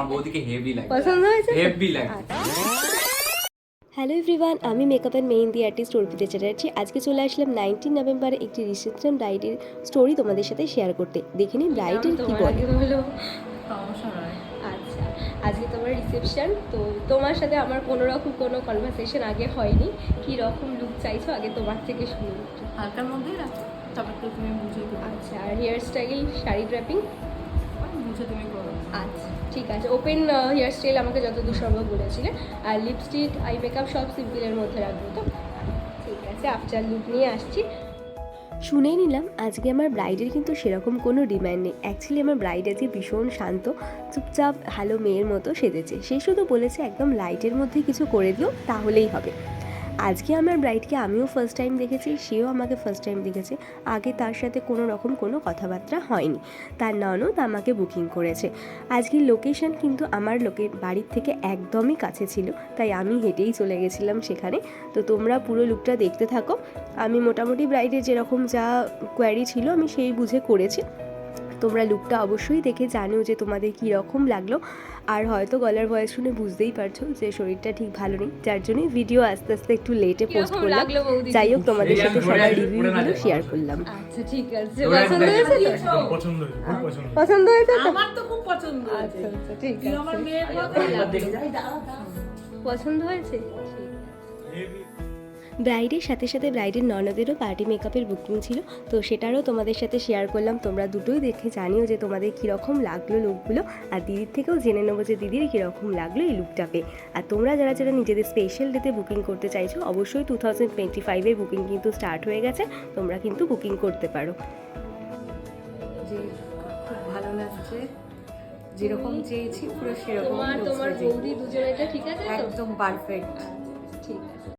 আমার বৌদিকে হেভি লাগে, পছন্দ হয়েছে? হেভি লাগে। হ্যালো এভরিওয়ান, আমি makeup and mehendi artist Arpita Chatterjee. আজকে চলে আসলাম 19 নভেম্বরে একটি রিসেপশন ব্রাইডের স্টোরি তোমাদের সাথে শেয়ার করতে। দেখে নিন ব্রাইডের কি বলে। আচ্ছা, আজকে তোমার রিসেপশন, তো তোমার সাথে আমার কোনো রকম কোনো কনভারসেশন আগে হয়নি। কি রকম লুক চাইছো আগে তোমার থেকে শুনি একটু। হালকার মধ্যেই রাখো, তারপর তো তুমি বুঝে দেবে। আচ্ছা, আর হেয়ার স্টাইল, শাড়ি ড্র্যাপিং বুঝে তুমি করো। আচ্ছা ঠিক আছে, ওপেন হেয়ার স্টাইল আমাকে যতদূর সম্ভব বলেছিলে। আর লিপস্টিক, আই মেকআপ সব সিম্পলের মধ্যে রাখবো তো? ঠিক আছে, আফটার লুক নিয়ে আসছি। শুনে নিলাম আজকে আমার ব্রাইডের কিন্তু সেরকম কোনো ডিমান্ড নেই। অ্যাকচুয়ালি আমার ব্রাইড আজকে ভীষণ শান্ত, চুপচাপ ভালো মেয়ের মতো সেজেছে। সে শুধু বলেছে একদম লাইটের মধ্যে কিছু করে দিও তাহলেই হবে। আজকে আমার ব্রাইডকে আমিও ফার্স্ট টাইম দেখেছি, সেও আমাকে ফার্স্ট টাইম দেখেছে। আগে তার সাথে কোনো রকম কোনো কথাবার্তা হয়নি। তার ননদ আমাকে বুকিং করেছে। আজকের লোকেশন কিন্তু আমার বাড়ির থেকে একদমই কাছে ছিল, তাই আমি হেঁটেই চলে গেছিলাম সেখানে। তো তোমরা পুরো লুকটা দেখতে থাকো। আমি মোটামুটি ব্রাইডের যেরকম যা কোয়ারি ছিল আমি সেই বুঝে করেছি। তোমরা লুকটা অবশ্যই দেখে জানো যে তোমাদের কী রকম লাগলো। আর হয়তো গলার ভয়েস শুনে বুঝতেই পারছো যে শরীরটা ঠিক ভালো নেই, যার জন্যই ভিডিও আস্তে আস্তে একটু লেটে পোস্ট করলাম। যাই হোক, তোমাদের সাথে সবার রিভিউগুলো শেয়ার করলাম। আচ্ছা ঠিক আছে, পছন্দ হয়েছে তো? পছন্দ হয়েছে, খুব পছন্দ। পছন্দ হয়েছে তো? আমার তো খুব পছন্দ হয়েছে। আচ্ছা আচ্ছা ঠিক তুই আমার আছে, মেয়ের মতোই লাগছে। পছন্দ হয়েছে। ব্রাইডের সাথে সাথে ব্রাইডের ননদেরও পার্টি মেকআপের বুকিং ছিল, তো সেটারও তোমাদের সাথে শেয়ার করলাম। তোমরা দুটোই দেখে জানিও যে তোমাদের কীরকম লাগলো লুকগুলো। আর দিদির থেকেও জেনে নেবো যে দিদির কীরকম লাগলো এই লুকটাকে। আর তোমরা যারা যারা নিজেদের স্পেশাল ডেতে বুকিং করতে চাইছো, অবশ্যই 2025-এর বুকিং কিন্তু স্টার্ট হয়ে গেছে, তোমরা কিন্তু বুকিং করতে পারো। যে খুব ভালো লাগছে, যেরকম চেয়েছি পুরো সেরকম। তোমার বৌদি দুজনেটা ঠিক আছে তো? একদম পারফেক্ট। ঠিক আছে।